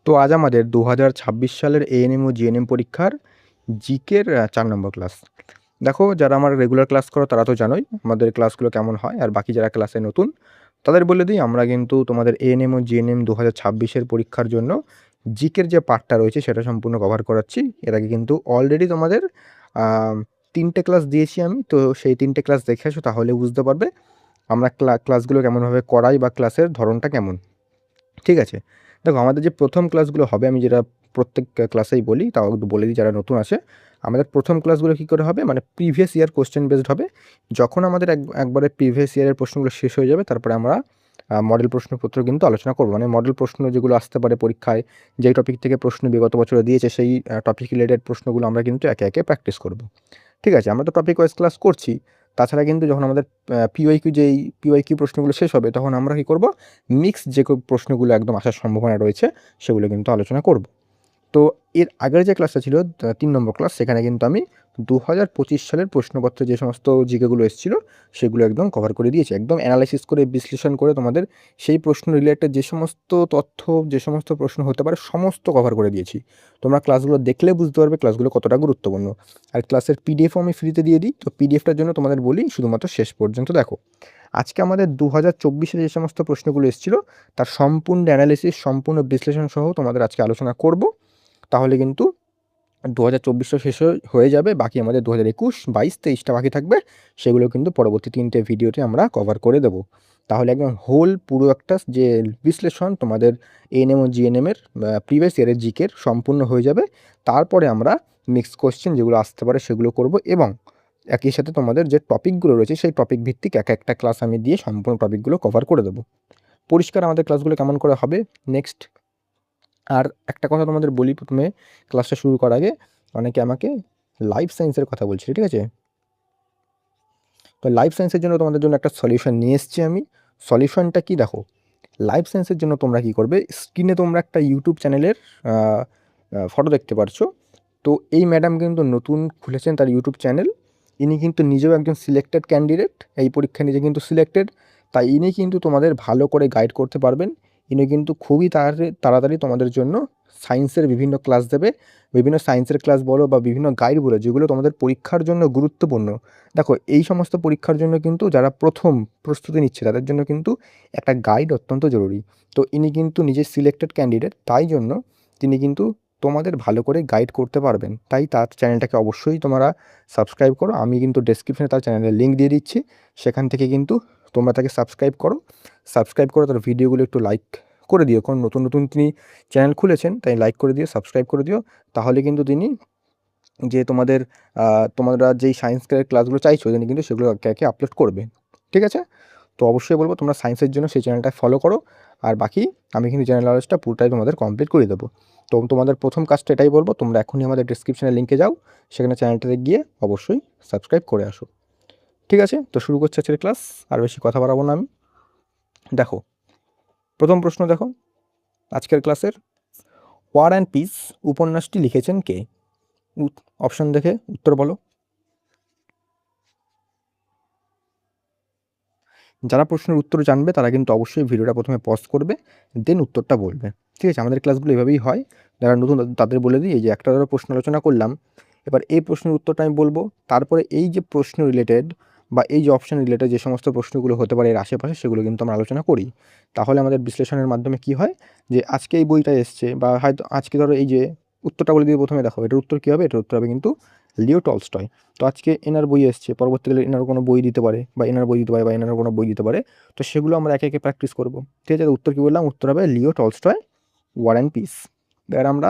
তো আজ আমাদের 2026 সালের এএনএম ও জিএনএম পরীক্ষার জিকের 4 নম্বর ক্লাস। দেখো, যারা আমার রেগুলার ক্লাস করো তারা তো জানোই আমাদের ক্লাসগুলো কেমন হয়। আর বাকি যারা ক্লাসে নতুন তাদের বলে দিই, আমরা কিন্তু তোমাদের এএনএম ও জিএনএম 2026 পরীক্ষার জন্য জিকের যে পার্টটা রয়েছে সেটা সম্পূর্ণ কভার করাচ্ছি। এর আগে কিন্তু অলরেডি তোমাদের আ ৩ টে ক্লাস দিয়েছি আমি। তো সেই ৩ টে ক্লাস দেখে আসো, তাহলে বুঝতে পারবে আমরা ক্লাসগুলো কেমনভাবে করাই বা ক্লাসের ধরনটা কেমন। ঠিক আছে? দেখো, আমাদের যে ১ম ক্লাসগুলো হবে, আমি যেটা প্রত্যেক ক্লাসেই বলি, তাও একটু বলে দিই যারা নতুন আছে। আমাদের ১ম ক্লাসগুলো কী করে হবে, মানে প্রিভিয়াস ইয়ার কোয়েশ্চেন বেসড হবে। যখন আমাদের একবারে প্রিভিয়াস ইয়ারের প্রশ্নগুলো শেষ হয়ে যাবে, তারপরে আমরা মডেল প্রশ্নপত্র কিন্তু আলোচনা করব। মানে মডেল প্রশ্ন যেগুলো আসতে পারে পরীক্ষায়, যেই টপিক থেকে প্রশ্ন বিগত বছরে দিয়েছে, সেই টপিক রিলেটেড প্রশ্নগুলো আমরা কিন্তু একে, একে প্র্যাকটিস করব। ঠিক আছে? আমরা তো টপিক ওয়াইজ ক্লাস করছি। তাছাড়া কিন্তু যখন আমাদের পিওয়াইকিউ প্রশ্নগুলো শেষ হবে, তখন আমরা কী করব, মিক্সড যে প্রশ্নগুলো একদম আসার সম্ভাবনা রয়েছে, সেগুলো কিন্তু আলোচনা করব। তো এর আগের যে ক্লাসটা ছিল ৩ নম্বর ক্লাস, সেখানে কিন্তু আমি ২০২৫ সালের প্রশ্নপত্রে যে সমস্ত জিকেগুলো এসেছিল, সেগুলো একদম কভার করে দিয়েছি। একদম অ্যানালাইসিস করে, বিশ্লেষণ করে তোমাদের সেই প্রশ্ন রিলেটেড যে সমস্ত তথ্য, যে সমস্ত প্রশ্ন হতে পারে, সমস্ত কভার করে দিয়েছি। তোমরা ক্লাসগুলো দেখলে বুঝতে পারবে ক্লাসগুলো কতটা গুরুত্বপূর্ণ। আর ক্লাসের পিডিএফও আমি ফ্রিতে দিয়ে দিই। তো পিডিএফটার জন্য তোমাদের বলি, শুধুমাত্র শেষ পর্যন্ত দেখো। আজকে আমাদের ২০২৪ যে সমস্ত প্রশ্নগুলো এসেছিল, তার সম্পূর্ণ অ্যানালিসিস, সম্পূর্ণ বিশ্লেষণ সহ তোমাদের আজকে আলোচনা করব। তাহলে কিন্তু ২০২৪টা শেষ হয়ে যাবে। বাকি আমাদের ২০২১, ২২, ২৩টা বাকি থাকবে। সেগুলো কিন্তু পরবর্তী ৩ টে ভিডিওতে আমরা কভার করে দেব। তাহলে একদম হোল পুরো একটা যে বিশ্লেষণ তোমাদের এএনএম ও জিএনএমের প্রিভিয়াস ইয়ারের জিকের সম্পূর্ণ হয়ে যাবে। তারপরে আমরা মিক্সড কোয়েশ্চেন যেগুলো আসতে পারে সেগুলো করব, এবং একই সাথে তোমাদের যে টপিকগুলো রয়েছে সেই টপিক ভিত্তিক এক একটা ক্লাস আমি দিয়ে সম্পূর্ণ টপিকগুলো কভার করে দেব। পরিষ্কার আমাদের ক্লাসগুলো কেমন করে হবে নেক্সট। আর একটা কথা তোমাদের বলি প্রথমে, ক্লাসটা শুরু করার আগে, অনেকে আমাকে লাইফ সায়েন্সের কথা বলছিল, ঠিক আছে? তো লাইফ সায়েন্সের জন্য তোমাদের জন্য একটা সলিউশন নিয়ে এসেছি আমি। সলিউশনটা কি দেখো, লাইফ সায়েন্সের জন্য তোমরা কি করবে, স্ক্রিনে তোমরা একটা ইউটিউব চ্যানেলের ফটো দেখতে পারছো। তো এই ম্যাডাম কিন্তু নতুন খুলেছেন তার ইউটিউব চ্যানেল। ইনি কিন্তু নিজেও একজন সিলেক্টেড ক্যান্ডিডেট, এই পরীক্ষায় নিজে কিন্তু সিলেক্টেড। তাই ইনি কিন্তু তোমাদের ভালো করে গাইড করতে পারবেন। ইনি কিন্তু খুবই তাড়াতাড়ি তোমাদের জন্য সায়েন্সের বিভিন্ন ক্লাস দেবে। বিভিন্ন সায়েন্সের ক্লাস বলো বা বিভিন্ন গাইড বলো, যেগুলো তোমাদের পরীক্ষার জন্য গুরুত্বপূর্ণ। দেখো, এই সমস্ত পরীক্ষার জন্য কিন্তু যারা প্রথম প্রস্তুতি নিচ্ছে, তাদের জন্য কিন্তু একটা গাইড অত্যন্ত জরুরি। তো ইনি কিন্তু নিজে সিলেক্টেড ক্যান্ডিডেট, তাই জন্য তিনি কিন্তু তোমাদের ভালো করে গাইড করতে পারবেন। তাই তার চ্যানেলটাকে অবশ্যই তোমরা সাবস্ক্রাইব করো। আমি কিন্তু ডেসক্রিপশনে তার চ্যানেলের লিঙ্ক দিয়ে দিচ্ছি। সেখান থেকে কিন্তু তোমরা তাকে সাবস্ক্রাইব করো। সাবস্ক্রাইব করে তার ভিডিওগুলো একটু লাইক করে দিও, কারণ নতুন, নতুন তিনি চ্যানেল খুলেছেন, তাই লাইক করে দিও, সাবস্ক্রাইব করে দিও। তাহলে কিন্তু তিনি যে তোমাদের তোমরা যেই সায়েন্সের ক্লাসগুলো চাইছো, তিনি কিন্তু সেগুলো একে, একে আপলোড করবে। ঠিক আছে? তো অবশ্যই বলব তোমরা সায়েন্সের জন্য সেই চ্যানেলটা ফলো করো। আর বাকি আমি কিন্তু জেনারেল নলেজটা পুরোটাই তোমাদের কমপ্লিট করে দেবো। তো তোমাদের প্রথম কাজটা এটাই বলব, তোমরা এখনই আমাদের ডেসক্রিপশনের লিঙ্কে যাও, সেখানে চ্যানেলটাতে গিয়ে অবশ্যই সাবস্ক্রাইব করে আসো। ঠিক আছে? তো শুরু করছি আজকের ক্লাস। আর বেশি কথা বাড়াবো না আমি। দেখো, প্রথম প্রশ্ন দেখো আজকের ক্লাসের, ওয়ার অ্যান্ড পিস উপন্যাসটি লিখেছেন কে? অপশন দেখে উত্তর বলো। যারা প্রশ্নের উত্তর জানবে তারা কিন্তু অবশ্যই ভিডিওটা প্রথমে পজ করবে, দেন উত্তরটা বলবে। ঠিক আছে? আমাদের ক্লাসগুলো এভাবেই হয়। যারা নতুন তাদের বলে দিই, এই যে একটা ধরো প্রশ্ন আলোচনা করলাম, এবার এই প্রশ্নের উত্তরটা আমি বলবো। তারপরে এই যে প্রশ্ন রিলেটেড বা এই যে অপশন রিলেটেড যে সমস্ত প্রশ্নগুলো হতে পারে এর আশেপাশে, সেগুলো কিন্তু আমরা আলোচনা করি। তাহলে আমাদের বিশ্লেষণের মাধ্যমে কি হয়, যে আজকে এই বইটা এসছে, বা হয়তো আজকে ধরো এই যে উত্তরটা বলে দিয়ে প্রথমে দেখো, এটার উত্তর কী হবে, এটার উত্তর হবে কিন্তু লিও টলস্টয়। তো আজকে এনার বই এসছে, পরবর্তীকালে এনার কোনো বই দিতে পারে, বা এনার বই দিতে পারে, বা এনার কোনো বই দিতে পারে। তো সেগুলো আমরা একে, একে প্র্যাকটিস করব। ঠিক আছে? উত্তর কী বললাম, উত্তর হবে Leo Tolstoy, war and peace. এবার আমরা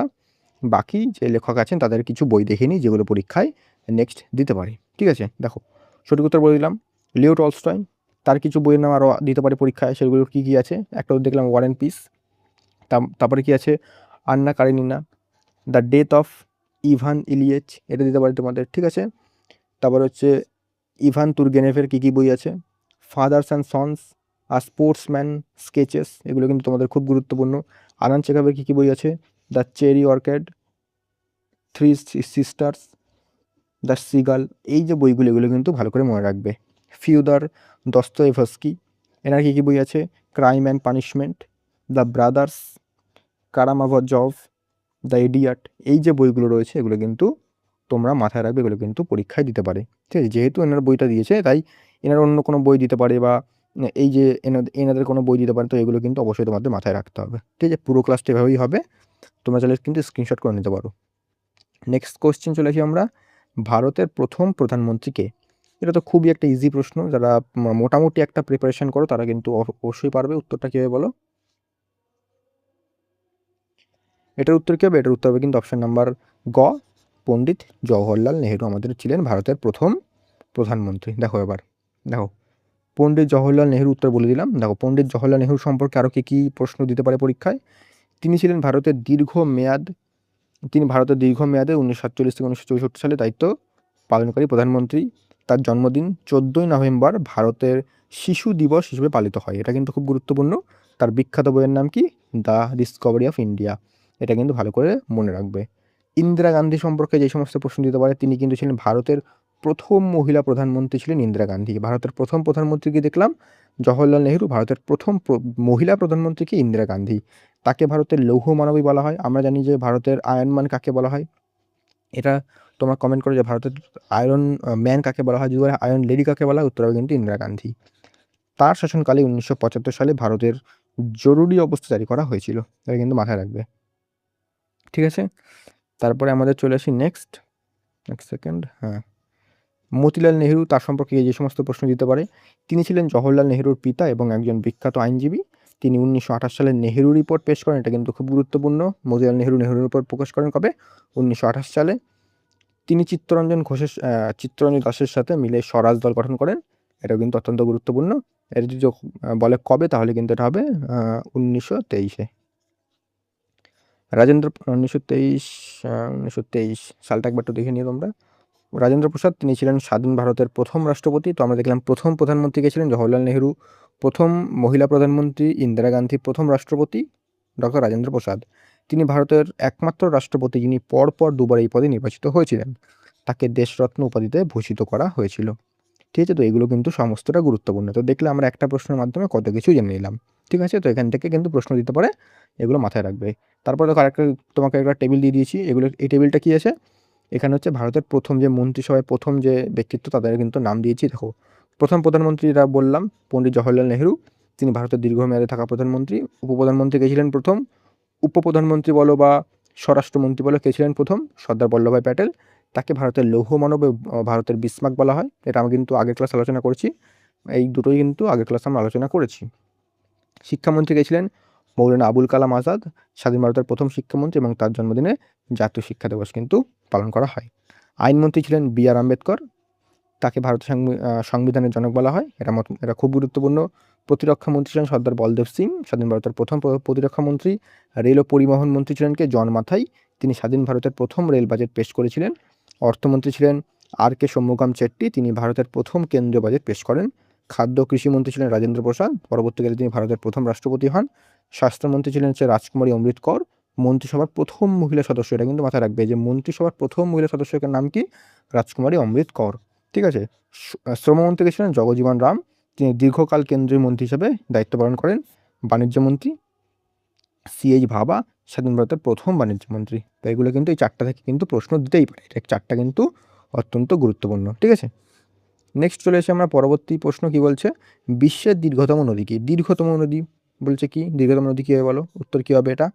বাকি যে লেখক আছেন তাদের কিছু বই দেখে নিই, যেগুলো পরীক্ষায় নেক্সট দিতে পারি। ঠিক আছে? দেখো, সঠিক উত্তর বলে দিলাম লিও টলস্টয়। তার কিছু বইয়ের নাম আরও দিতে পারে পরীক্ষায়, সেগুলো কী কী আছে, একটা দেখলাম ওয়ার অ্যান্ড পিস। তারপরে কী আছে, Anna Karenina, the death of Ivan Ilyich, এটা দিতে পারে তোমাদের। ঠিক আছে? তারপর হচ্ছে ইভান তুর্গেনেভের কী কী বই আছে, ফাদার্স অ্যান্ড সন্স, আর স্পোর্টসম্যান স্কেচেস, এগুলো কিন্তু তোমাদের খুব গুরুত্বপূর্ণ। আনান চেখাবের কী কী বই আছে, the cherry অর্কেড, three sisters, the seagull. এই যে বইগুলো, এগুলো কিন্তু ভালো করে মনে রাখবে। ফিউদার দস্তয়েভস্কি, এনার কী কী বই আছে, crime and punishment, the brothers, Karamazov, the idiot, এই যে বইগুলো রয়েছে এগুলো কিন্তু তোমরা মাথায় রাখবে, এগুলো কিন্তু পরীক্ষায় দিতে পারে। ঠিক আছে, যেহেতু এনারা বইটা দিয়েছে তাই এনারা অন্য কোনো বই দিতে পারে বা এই যে এনাদের কোনো বই দিতে পারে, তো এগুলো কিন্তু অবশ্যই তোমাদের মাথায় রাখতে হবে। ঠিক আছে, পুরো ক্লাসটা এভাবেই হবে, তোমরা চাইলে কিন্তু স্ক্রিনশট করে নিতে পারো। নেক্সট কোশ্চেন চলে আসি আমরা, ভারতের প্রথম প্রধানমন্ত্রী কে? এটা তো খুবই একটা ইজি প্রশ্ন, যারা মোটামুটি একটা প্রিপারেশন করো তারা কিন্তু অবশ্যই পারবে। উত্তরটা কী হবে বলো? এটার উত্তর কী হবে? এটার উত্তর হবে কিন্তু অপশন নাম্বার গ, পণ্ডিত জওহরলাল নেহেরু আমাদের ছিলেন ভারতের প্রথম প্রধানমন্ত্রী। দেখো এবার, দেখো পণ্ডিত জওহরলাল নেহেরু উত্তর বলে দিলাম। দেখো পণ্ডিত জওহরলাল নেহেরু সম্পর্কে আরও কী কী প্রশ্ন দিতে পারে পরীক্ষায়। তিনি ছিলেন ভারতের দীর্ঘমেয়াদে 1947 থেকে 1964 সালে দায়িত্ব পালনকারী প্রধানমন্ত্রী। তার জন্মদিন 14ই নভেম্বর ভারতের শিশু দিবস হিসেবে পালিত হয়। এটা কিন্তু খুব গুরুত্বপূর্ণ। তার বিখ্যাত বইয়ের নাম কি? The Discovery of India. এটা কিন্তু ভালো করে মনে রাখবে। ইন্দিরা গান্ধী সম্পর্কে যে সমস্ত প্রশ্ন দিতে পারে, তিনি কিন্তু ছিলেন ভারতের প্রথম মহিলা প্রধানমন্ত্রী ছিলেন ইন্দিরা গান্ধী। ভারতের প্রথম প্রধানমন্ত্রীকে দেখলাম জওহরলাল নেহেরু, ভারতের প্রথম মহিলা প্রধানমন্ত্রী কি? ইন্দিরা গান্ধী। তাকে ভারতের লৌহ মানবী বলা হয়। আমরা জানি যে ভারতের আয়রন ম্যান কাকে বলা হয়, এটা তোমরা কমেন্ট করো যে ভারতের আয়রন ম্যান কাকে বলা হয়, যদি আয়রন লেডি কাকে বলা হয়, উত্তর হবে কিন্তু ইন্দিরা গান্ধী। তার শাসনকালে 1975 সালে ভারতের জরুরি অবস্থা জারি করা হয়েছিল, এটা কিন্তু মাথায় রাখবে। ঠিক আছে, তারপরে আমাদের চলে আসি নেক্সট সেকেন্ড, হ্যাঁ, মতিলাল নেহেরু, তার সম্পর্কে যে সমস্ত প্রশ্ন দিতে পারে। তিনি ছিলেন জওহরলাল নেহেরুর পিতা এবং একজন বিখ্যাত আইনজীবী। তিনি 1928 সালে নেহেরু রিপোর্ট পেশ করেন, এটা কিন্তু খুব গুরুত্বপূর্ণ। মতিলাল নেহেরু রিপোর্ট প্রকাশ করেন কবে? 1928 সালে। তিনি চিত্তরঞ্জন দাসের সাথে মিলে স্বরাজ দল গঠন করেন, এটাও কিন্তু অত্যন্ত গুরুত্বপূর্ণ। এটা যদি বলে কবে, তাহলে কিন্তু এটা হবে 1923-এ। 1923 সালটা একবার একটু দেখে নিও তোমরা। রাজেন্দ্র প্রসাদ, তিনি ছিলেন স্বাধীন ভারতের প্রথম রাষ্ট্রপতি। তো আমরা দেখলাম প্রথম প্রধানমন্ত্রী কে ছিলেন জওহরলাল নেহেরু, প্রথম মহিলা প্রধানমন্ত্রী ইন্দিরা গান্ধী, প্রথম রাষ্ট্রপতি ডক্টর রাজেন্দ্র প্রসাদ। তিনি ভারতের একমাত্র রাষ্ট্রপতি যিনি পরপর দুবার এই পদে নির্বাচিত হয়েছিলেন। তাকে দেশরত্ন উপাধিতে ভূষিত করা হয়েছিল। ঠিক আছে, তো এগুলো কিন্তু সমস্তটা গুরুত্বপূর্ণ। তো দেখলে আমরা একটা প্রশ্নের মাধ্যমে কত কিছু জেনে নিলাম। ঠিক আছে, তো এখান থেকে কিন্তু প্রশ্ন দিতে পারে, এগুলো মাথায় রাখবে। তারপরে দেখো আরেকটা, তোমাকে একটা টেবিল দিয়ে দিয়েছি। এই টেবিলটা কি আছে? এখানে হচ্ছে ভারতের প্রথম যে মন্ত্রিসভায় প্রথম যে ব্যক্তিত্ব, তাদের কিন্তু নাম দিয়েছি। দেখো প্রথম প্রধানমন্ত্রীরা বললাম পণ্ডিত জওহরলাল নেহেরু, তিনি ভারতের দীর্ঘমেয়াদে থাকা প্রধানমন্ত্রী। উপপ্রধানমন্ত্রী কে ছিলেন প্রথম? উপপ্রধানমন্ত্রী বলো বা স্বরাষ্ট্রমন্ত্রী বলো, কে ছিলেন প্রথম? সর্দার বল্লভভাই প্যাটেল। তাকে ভারতের লৌহ মানব, ভারতের বিসমার্ক বলা হয়। এটা আমি কিন্তু আগের ক্লাস আলোচনা করেছি, এই দুটোই কিন্তু আগের ক্লাসে আমরা আলোচনা করেছি। শিক্ষামন্ত্রী কে ছিলেন? মৌলানা আবুল কালাম আজাদ, স্বাধীন ভারতের প্রথম শিক্ষামন্ত্রী, এবং তার জন্মদিনে জাতীয় শিক্ষা দিবস কিন্তু পালন করা হয়। আইনমন্ত্রী ছিলেন বি.আর. আম্বেদকর, তাকে ভারতের সংবিধানের জনক বলা হয়, এটা খুব গুরুত্বপূর্ণ। প্রতিরক্ষা মন্ত্রী ছিলেন সর্দার বলদেব সিং, স্বাধীন ভারতের প্রথম প্রতিরক্ষা মন্ত্রী। রেল ও পরিবহন মন্ত্রী ছিলেন কে? জন মাথাই, তিনি স্বাধীন ভারতের প্রথম রেল বাজেট পেশ করেছিলেন। অর্থমন্ত্রী ছিলেন আর.কে. শম্মুগাম চেট্টি, তিনি ভারতের প্রথম কেন্দ্রীয় বাজেট পেশ করেন। খাদ্য ও কৃষিমন্ত্রী ছিলেন রাজেন্দ্র প্রসাদ, পরবর্তীকালে তিনি ভারতের প্রথম রাষ্ট্রপতি হন। স্বাস্থ্যমন্ত্রী ছিলেন রাজকুমারী অমৃত কর। মন্ত্রিসভার প্রথম মহিলা সদস্য, এটা কিন্তু মাথায় রাখবে যে মন্ত্রিসভার প্রথম মহিলা সদস্যের নাম কি? রাজকুমারী অমৃত কর। ঠিক আছে, শ্রমমন্ত্রী কে ছিলেন জগজীবন রাম, তিনি দীর্ঘকাল কেন্দ্রীয় মন্ত্রী হিসেবে দায়িত্ব পালন করেন। বাণিজ্যমন্ত্রী সি.এইচ. ভাবা, স্বাধীন ভারতের প্রথম বাণিজ্যমন্ত্রী। তো এগুলো কিন্তু এই চারটা থেকে কিন্তু প্রশ্ন দিতেই পারে, এটা চারটা কিন্তু অত্যন্ত গুরুত্বপূর্ণ। ঠিক আছে, নেক্সট চলে এসে আমরা পরবর্তী প্রশ্ন কি বলছে, বিশ্বের দীর্ঘতম নদী কি? দীর্ঘতম নদী বলছে কি? দীর্ঘতম নদী কি হবে বলো? উত্তর কি হবে এটা?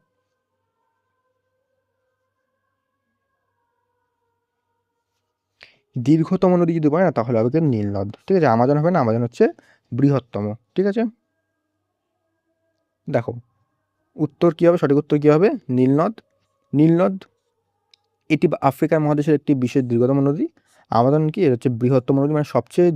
দীর্ঘতম নদী যদি বলে না, তাহলে হবে নীল নদ। ঠিক আছে, আমাজন হবে না, আমাজন হচ্ছে বৃহত্তম। ঠিক আছে, দেখো উত্তর কি হবে, সঠিক উত্তর কি হবে? নীলনদ। নীলনদ এটি আফ্রিকার মহাদেশের একটি বিশেষ দীর্ঘতম নদী। আমাজন কি? এটা হচ্ছে বৃহত্তম নদী, মানে সবচেয়ে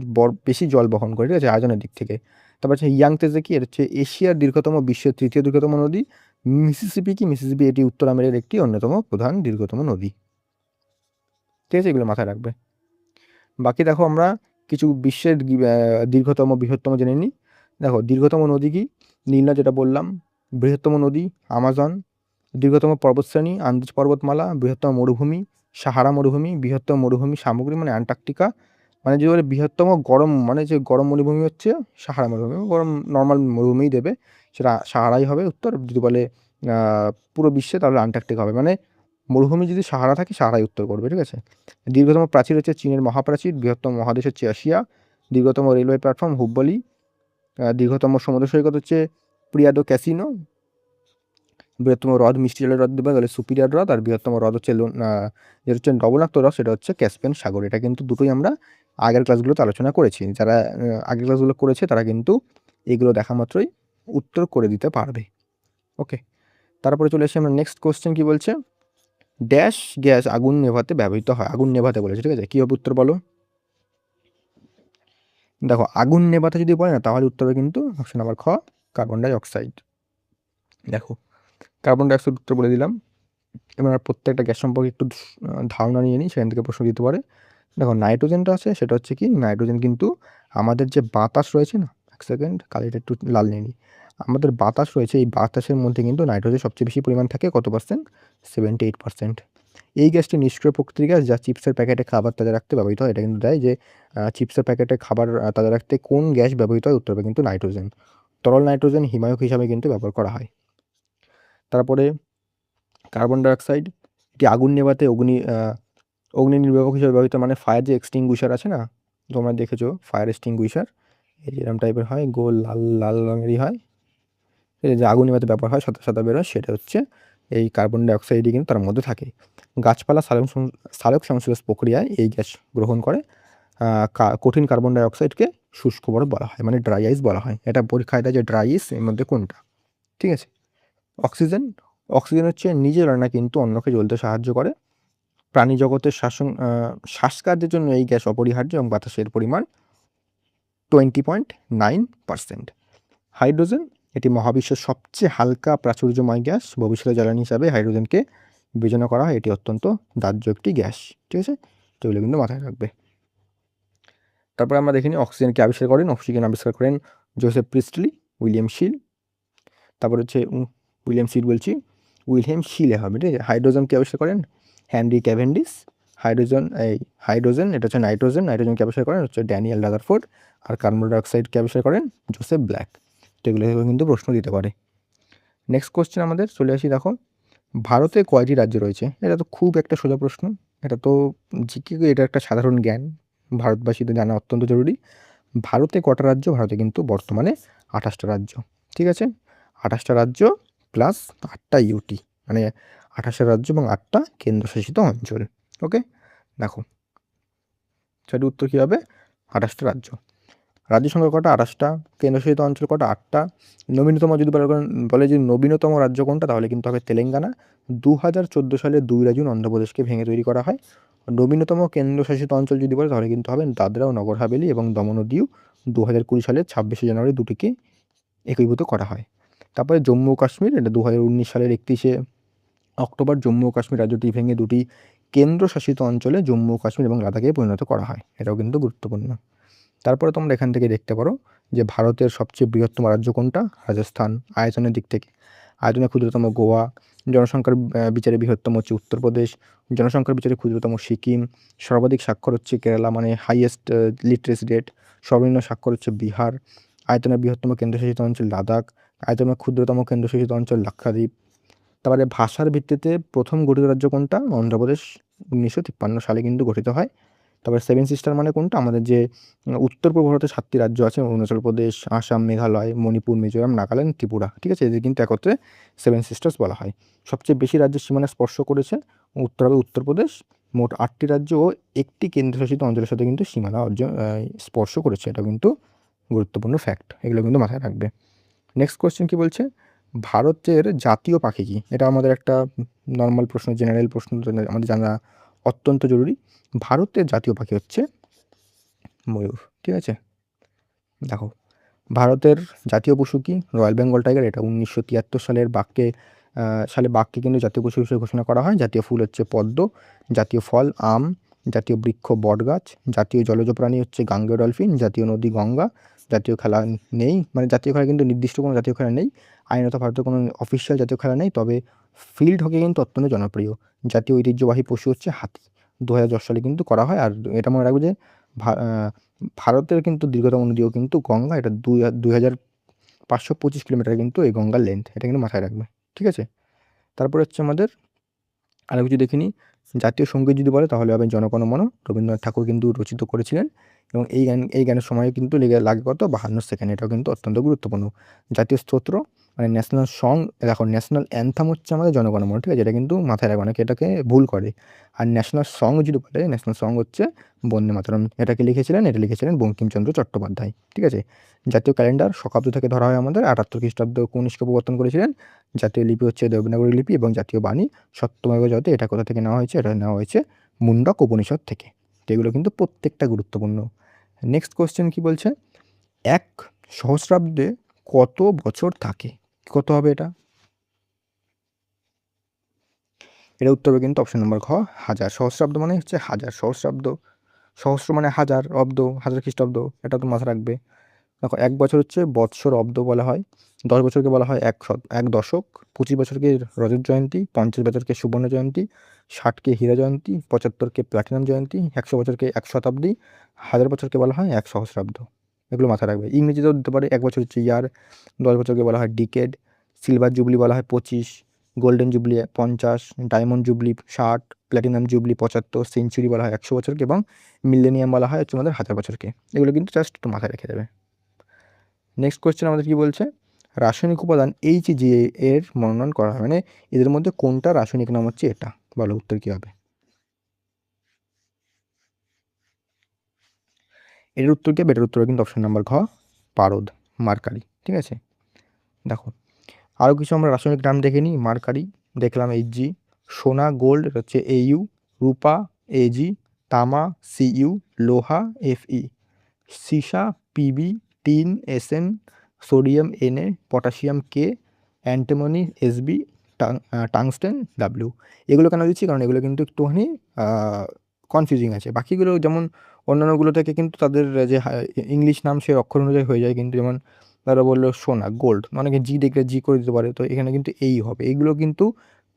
বেশি জল বহন করে। ঠিক আছে, আয়তনের দিক থেকে। তারপর হচ্ছে ইয়াংতেজে কি? এটা হচ্ছে এশিয়ার দীর্ঘতম, বিশ্বের তৃতীয় দীর্ঘতম নদী। মিসিসিপি কি? মিসিসিপি এটি উত্তর আমেরিকার একটি অন্যতম প্রধান দীর্ঘতম নদী। ঠিক আছে, এগুলো মাথায় রাখবে। বাকি দেখো আমরা কিছু বিশ্বের দীর্ঘতম বৃহত্তম জেনে নিই। দেখো দীর্ঘতম নদী কি? নীলনদ যেটা বললাম। বৃহত্তম নদী আমাজন। দীর্ঘতম পর্বতশ্রেণী আন্দিজ পর্বতমালা। বৃহত্তম মরুভূমি সাহারা মরুভূমি। বৃহত্তম মরুভূমি সামগ্রী মানে অ্যান্টার্কটিকা। মানে যে বলে বৃহত্তম গরম, মানে যে গরম মরুভূমি হচ্ছে সাহারা মরুভূমি, গরম নর্মাল মরুভূমিই দেবে, সেটা সাহারাই হবে উত্তর। যদি বলে পুরো বিশ্বে, তাহলে আন্টার্কটিক হবে। মানে মরুভূমি যদি সাহারা থাকে, সাহারাই উত্তর করবে, ঠিক আছে? দীর্ঘতম প্রাচীর হচ্ছে চীনের মহাপ্রাচীর। বৃহত্তম মহাদেশ হচ্ছে এশিয়া। দীর্ঘতম রেলওয়ে প্ল্যাটফর্ম হুব্বলি। দীর্ঘতম সমুদ্র সৈকত হচ্ছে প্রিয়াদো ক্যাসিনো। বৃহত্তম হ্রদ, মিষ্টি জলের হ্রদ বলা গেলে সুপিরিয়র হ্রদ। আর বৃহত্তম হ্রদ হচ্ছে যেটা হচ্ছে লবণাক্ত হ্রদ, সেটা হচ্ছে ক্যাসপিয়ান সাগর। এটা কিন্তু দুটোই আমরা আগের ক্লাসগুলোতে আলোচনা করেছি। যারা আগের ক্লাসগুলো করেছে তারা কিন্তু এগুলো দেখা মাত্রই উত্তর করে দিতে পারবে। ওকে, তারপরে চলে আসি আমরা নেক্সট কোশ্চেন। কি বলছে? ড্যাশ গ্যাস আগুন নেভাতে ব্যবহৃত হয়। আগুন নেভাতে বলেছে, ঠিক আছে? কী হবে উত্তর বলো? দেখো, আগুন নেভাতে যদি বলে না, তাহলে উত্তর হবে কিন্তু অপশন নাম্বার খ, কার্বন ডাই অক্সাইড। দেখো, কার্বন ডাই অক্সাইড উত্তর বলে দিলাম। এবার প্রত্যেকটা গ্যাস সম্পর্কে একটু ধারণা নিয়ে নিই, সেখান থেকে প্রশ্ন দিতে পারে। দেখো, নাইট্রোজেনটা আছে, সেটা হচ্ছে কি, নাইট্রোজেন কিন্তু আমাদের যে বাতাস রয়েছে না, এক সেকেন্ড কালিটা একটু লাল নিয়ে নিই। আমাদের বাতাস রয়েছে, এই বাতাসের মধ্যে কিন্তু নাইট্রোজেন সবচেয়ে বেশি পরিমাণ থাকে। কত পার্সেন্ট? 78%। এই গ্যাসটি নিষ্ক্রিয় প্রকৃতির গ্যাস, যা চিপসের প্যাকেটে খাবার তাজা রাখতে ব্যবহৃত হয়। এটা কিন্তু দেয় যে চিপসের প্যাকেটে খাবার তাজা রাখতে কোন গ্যাস ব্যবহৃত হয়, উত্তর হবে কিন্তু নাইট্রোজেন। তরল নাইট্রোজেন হিমায়ক হিসাবে কিন্তু ব্যবহার করা হয়। তারপরে কার্বন ডাইঅক্সাইড, এটি আগুন নেভাতে অগ্নি নির্বাপক হিসেবে ব্যবহৃত, মানে ফায়ার যে এক্সটিংগুইশার আছে না, তোমরা দেখেছো ফায়ার এক্সটিংগুইশার, এই যেরকম টাইপের হয়, গোল লাল লাল রঙেরই হয়, এই যে আগুন নেভাতে ব্যবহার হয়, সাদা সাদা বেরোয়, সেটা হচ্ছে এই কার্বন ডাইঅক্সাইডই কিন্তু তার মধ্যে থাকে। গাছপালা সালোক সংশ্লেষ প্রক্রিয়ায় এই গ্যাস গ্রহণ করে। কঠিন কার্বন ডাইঅক্সাইডকে শুষ্ক বরফ বলা হয়, মানে ড্রাই আইস বলা হয়। এটা পরীক্ষায় দেয় যে ড্রাই আইস এর মধ্যে কোনটা, ঠিক আছে? অক্সিজেন, অক্সিজেন হচ্ছে নিজে জ্বলে না, কিন্তু অন্যকে জ্বলতে সাহায্য করে। প্রাণী জগতের শ্বাসকার্যের জন্য এই গ্যাস অপরিহার্য এবং বাতাসের পরিমাণ 20.9%। হাইড্রোজেন, এটি মহাবিশ্বের সবচেয়ে হালকা প্রাচুর্যময় গ্যাস। ভবিষ্যতে জ্বালানি হিসাবে হাইড্রোজেনকে বিবেচনা করা হয়। এটি অত্যন্ত দাহ্য একটি গ্যাস, ঠিক আছে? তো এগুলো কিন্তু মাথায় রাখবে। তারপরে আমরা দেখিনি অক্সিজেনকে আবিষ্কার করেন। অক্সিজেন আবিষ্কার করেন জোসেফ প্রিস্টলি, উইলিয়াম শিল। তারপর হচ্ছে উইলিয়াম শিলে হবে, ঠিক আছে? হাইড্রোজেনকে আবিষ্কার করেন হেনরি ক্যাভেন্ডিশ। হাইড্রোজেন এটা হচ্ছে নাইট্রোজেনকে আবিষ্কার করেন হচ্ছে ড্যানিয়েল রাদারফোর্ড। আর কার্বন ডাইঅক্সাইডকে আবিষ্কার করেন জোসেফ ব্ল্যাক। তো এগুলো থেকে কিন্তু প্রশ্ন দিতে পারে। নেক্সট কোশ্চেন আমাদের চলে আসি। দেখো, ভারতে কয়টি রাজ্য রয়েছে? এটা তো খুব একটা সোজা প্রশ্ন। এটা তো জিকে, এটা একটা সাধারণ জ্ঞান, ভারতবাসীদের জানা অত্যন্ত জরুরি। ভারতে কটা রাজ্য? ভারতে কিন্তু বর্তমানে 28টা রাজ্য, ঠিক আছে? 28টা রাজ্য প্লাস 8টা ইউটি, মানে 28টা রাজ্য এবং 8টা কেন্দ্রশাসিত অঞ্চল। ওকে, দেখো সেটা উত্তর কী হবে? 28টা রাজ্য। রাজ্য সংখ্যা কটা? 28টা। কেন্দ্রশাসিত অঞ্চল কটা? 8টা। নবীনতম যদি বলে যে নবীনতম রাজ্য কোনটা, তাহলে কিন্তু হবে তেলেঙ্গানা। 2014 সালে 2 জুন অন্ধ্রপ্রদেশকে ভেঙে তৈরি করা হয়। নবীনতম কেন্দ্রশাসিত অঞ্চল যদি বলে, তাহলে কিন্তু হবে দাদরা ও নগর হাভেলি এবং দমন ও দিউ। 2020 সালের 26শে জানুয়ারি দুটিকে একীভূত করা হয়। তারপরে জম্মু ও কাশ্মীর, এটা 2019 সালের 31শে অক্টোবর জম্মু ও কাশ্মীর রাজ্যটি ভেঙে দুটি কেন্দ্রশাসিত অঞ্চলে জম্মু ও কাশ্মীর এবং লাদাখে পরিণত করা হয়। এটাও কিন্তু গুরুত্বপূর্ণ। তারপরে তোমরা এখান থেকে দেখতে পারো যে ভারতের সবচেয়ে বৃহত্তম রাজ্য কোনটা? রাজস্থান। আয়তনের দিক থেকে আয়তনে ক্ষুদ্রতম গোয়া। জনসংখ্যার বিচারে বৃহত্তম হচ্ছে উত্তরপ্রদেশ। জনসংখ্যার বিচারে ক্ষুদ্রতম সিকিম। সর্বাধিক স্বাক্ষর হচ্ছে কেরালা, মানে হাইয়েস্ট লিটারেসি রেট। সর্বনিম্ন স্বাক্ষর হচ্ছে বিহার। আয়তনের বৃহত্তম কেন্দ্রশাসিত অঞ্চল লাদাখ। আয়তনের ক্ষুদ্রতম কেন্দ্রশাসিত অঞ্চল লাক্ষাদ্বীপ। তারপরে ভাষার ভিত্তিতে প্রথম গঠিত রাজ্য কোনটা? অন্ধ্রপ্রদেশ। 1953 সালে কিন্তু গঠিত হয়। তারপরে 7 সিস্টার মানে কোনটা? আমাদের যে উত্তর পূর্ব ভারতের 7টি রাজ্য আছে, অরুণাচল প্রদেশ, আসাম, মেঘালয়, মণিপুর, মিজোরাম, নাগাল্যান্ড, ত্রিপুরা, ঠিক আছে? এদের কিন্তু একত্রে 7 সিস্টার্স বলা হয়। সবচেয়ে বেশি রাজ্যের সীমানা স্পর্শ করেছে উত্তর হবে উত্তরপ্রদেশ। মোট 8টি রাজ্য ও একটি কেন্দ্রশাসিত অঞ্চলের সাথে কিন্তু সীমানা স্পর্শ করেছে। এটা কিন্তু গুরুত্বপূর্ণ ফ্যাক্ট, এগুলো কিন্তু মাথায় রাখবে। নেক্সট কোয়েশ্চেন কি বলছে? ভারতের জাতীয় পাখি কি? এটা আমাদের একটা নর্মাল প্রশ্ন, জেনারেল প্রশ্ন, আমাদের জানা অত্যন্ত জরুরি। ভারতের জাতীয় পাখি হচ্ছে ময়ূর, ঠিক আছে? দেখো, ভারতের জাতীয় পশু কি? Royal Bengal tiger. এটা 1973 সালে বাঘকে কিন্তু জাতীয় পশু হিসেবে ঘোষণা করা হয়। জাতীয় ফুল হচ্ছে পদ্ম। জাতীয় ফল আম। জাতীয় বৃক্ষ বটগাছ। জাতীয় জলজ প্রাণী হচ্ছে গাঙ্গেয় ডলফিন। জাতীয় নদী গঙ্গা। জাতীয় খেলা নেই, মানে জাতীয় খেলা কিন্তু নির্দিষ্ট কোনো জাতীয় খেলা নেই। আইনত ভারতের কোনো অফিসিয়াল জাতীয় খেলা নেই, তবে ফিল্ড হকি কিন্তু অত্যন্ত জনপ্রিয়। জাতীয় ঐতিহ্যবাহী পশু হচ্ছে হাতি। 2010 সালে কিন্তু করা হয়। আর এটা মনে রাখবে যে ভারতের কিন্তু দীর্ঘতম নদীও কিন্তু গঙ্গা। এটা 2525 কিলোমিটার কিন্তু এই গঙ্গার লেন্থ। এটা কিন্তু মাথায় রাখবে, ঠিক আছে? তারপরে হচ্ছে আমাদের আরও কিছু দেখে নিই। জাতীয় সঙ্গীত যদি বলে তাহলে হবে জনগণ মন। রবীন্দ্রনাথ ঠাকুর কিন্তু রচিত করেছিলেন এবং এই গানের সময় কিন্তু লাগে কত 52 সেকেন্ড। এটাও কিন্তু অত্যন্ত গুরুত্বপূর্ণ। জাতীয় স্তোত্র মানে ন্যাশনাল সং, দেখো ন্যাশনাল অ্যানথেম হচ্ছে আমাদের জনগণ মন, ঠিক আছে? এটা কিন্তু মাথায় রাখবে, অনেকে এটাকে ভুল করে। আর ন্যাশনাল সং যদি বলে, ন্যাশনাল সং হচ্ছে বন্দে মাতরম। এটা লিখেছিলেন বঙ্কিমচন্দ্র চট্টোপাধ্যায়, ঠিক আছে? জাতীয় ক্যালেন্ডার শকাব্দ থেকে ধরা হয় আমাদের 78 খ্রিস্টাব্দ কনিষ্ক প্রবর্তন করেছিলেন। জাতীয় লিপি হচ্ছে দেবনাগরী লিপি এবং জাতীয় বাণী সত্যমেব জয়তে। এটা কোথা থেকে নেওয়া হয়েছে? এটা নেওয়া হয়েছে মুন্ডক উপনিষদ থেকে। তো এগুলো কিন্তু প্রত্যেকটা গুরুত্বপূর্ণ। নেক্সট কোয়েশ্চেন কি বলছে, এক সহস্রাব্দে কত বছর থাকে? কত হবে এটা? এটা উত্তর হবে কিন্তু অপশন নম্বর ঘ, 1000। সহস্রাব্দ মানে হচ্ছে 1000, সহস্রাব্দ, সহস্র মানে 1000, অব্দ 1000 খ্রিস্টাব্দ, এটা তো মাথায় রাখবে। দেখো 1 বছর হচ্ছে বৎসর, অব্দ বলা হয়। 10 বছরকে বলা হয় এক দশক। 25 বছরকে রজত জয়ন্তী। 50 বছরকে সুবর্ণ জয়ন্তী। 60কে হীরা জয়ন্তী। 75কে প্ল্যাটিনাম জয়ন্তী। 100 বছরকে 1 শতাব্দী। 1000 বছরকে বলা হয় 1 সহস্রাব্দ। এগুলো মাথায় রাখবে। ইংরেজিতেও দিতে পারে। 1 বছর হচ্ছে ইয়ার। 10 বছরকে বলা হয় ডিকেড। সিলভার জুবলি বলা হয় 25। Golden jubilee 50। Diamond jubilee 60। Platinum jubilee 75। Century বলা হয় 100 বছরকে এবং মিলেনিয়াম বলা হয় হচ্ছে আমাদের 1000 বছরকে। এগুলো কিন্তু জাস্ট একটু মাথায় রেখে দেবে। নেক্সট কোয়েশ্চেন আমাদের কি বলছে, রাসায়নিক উপাদান HGA এর মনোনয়ন করা হয়, মানে এদের মধ্যে কোনটা রাসায়নিক নাম হচ্ছে এটা? বলো উত্তর কি হবে? এর উত্তর কি হবে? এটার উত্তর কিন্তু অপশন নাম্বার ঘ, পারদ, মার্কারি, ঠিক আছে? দেখো আরও কিছু আমরা রাসায়নিক নাম দেখে নিই। মার্কারি দেখলাম HG, সোনা গোল্ড হচ্ছে AU, রূপা AG, তামা CU, লোহা FE, সীসা PB, tin SN, sodium Na, potassium K, antimony SB, tungsten W। এগুলো কেন দিচ্ছি? কারণ এগুলো কিন্তু একটুখানি কনফিউজিং আছে। বাকিগুলো যেমন অন্যান্যগুলো থেকে কিন্তু তাদের যে ইংলিশ নাম সে অক্ষর অনুযায়ী হয়ে যায়, কিন্তু যেমন তারা বললো সোনা গোল্ড, অনেকে জি দেখলে জি করে দিতে পারে, তো এখানে কিন্তু এই হবে। এইগুলো কিন্তু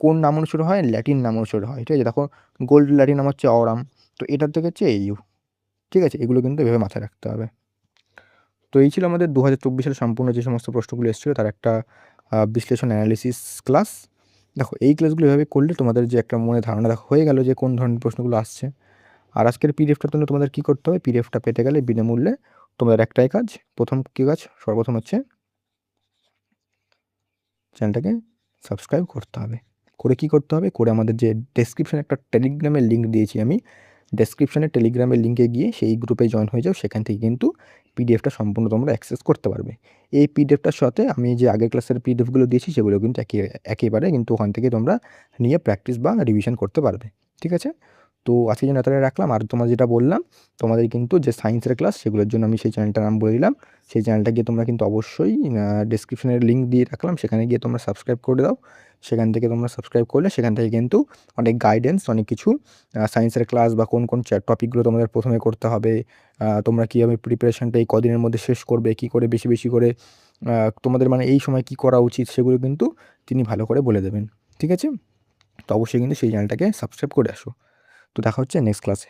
কোন নাম অনুসারে হয়? ল্যাটিন নাম অনুসারে হয়, ঠিক আছে? দেখো গোল্ড ল্যাটিন নাম হচ্ছে অরাম, তো এটার থেকে হচ্ছে AU, ঠিক আছে? এগুলো কিন্তু এভাবে মাথায় রাখতে হবে। তো এই ছিল আমাদের 2024 সালে সম্পূর্ণ যে সমস্ত প্রশ্নগুলো এসেছিলো তার একটা বিশ্লেষণ অ্যানালিসিস ক্লাস। দেখো এই ক্লাসগুলো এভাবে করলে তোমাদের যে একটা মনে ধারণা দেখো হয়ে গেল যে কোন ধরনের প্রশ্নগুলো আসছে। আর আজকের পিডিএফটার জন্য তোমাদের কী করতে হবে? পিডিএফটা পেতে গেলে বিনামূল্যে তোমাদের একটাই কাজ। প্রথম কী কাজ? সর্বপ্রথম হচ্ছে চ্যানেলটাকে সাবস্ক্রাইব করতে হবে। করে কী করতে হবে? করে আমাদের যে ডেসক্রিপশানে একটা টেলিগ্রামের লিঙ্ক দিয়েছি আমি, ডেসক্রিপশানে টেলিগ্রামের লিঙ্কে গিয়ে সেই গ্রুপে জয়েন হয়ে যাও। সেখান থেকে কিন্তু পিডিএফটা সম্পূর্ণ তোমরা অ্যাক্সেস করতে পারবে। এই পিডিএফটার সাথে আমি যে আগের ক্লাসের পিডিএফগুলো দিয়েছি সেগুলো কিন্তু একেবারে কিন্তু ওখান থেকে তোমরা নিয়ে প্র্যাকটিস বা রিভিশন করতে পারবে, ঠিক আছে? তো আজকের জন্য এতটাই রাখলাম। আর তোমার যেটা বললাম, তোমাদের কিন্তু যে সায়েন্সের ক্লাস সেগুলোর জন্য আমি সেই চ্যানেলটার নাম বলে দিলাম। সেই চ্যানেলটা গিয়ে তোমরা কিন্তু অবশ্যই ডেসক্রিপশনের লিঙ্ক দিয়ে রাখলাম, সেখানে গিয়ে তোমরা সাবস্ক্রাইব করে দাও। সেখান থেকে তোমরা সাবস্ক্রাইব করলে সেখান থেকে কিন্তু অনেক গাইডেন্স, অনেক কিছু সায়েন্সের ক্লাস বা কোন টপিকগুলো তোমাদের প্রথমে করতে হবে, তোমরা কীভাবে প্রিপারেশানটা এই কদিনের মধ্যে শেষ করবে, কী করে বেশি বেশি করে তোমাদের মানে এই সময় কী করা উচিত সেগুলো কিন্তু তিনি ভালো করে বলে দেবেন, ঠিক আছে? তো অবশ্যই কিন্তু সেই চ্যানেলটাকে সাবস্ক্রাইব করে আসো। তো দেখা হচ্ছে নেক্সট ক্লাসে।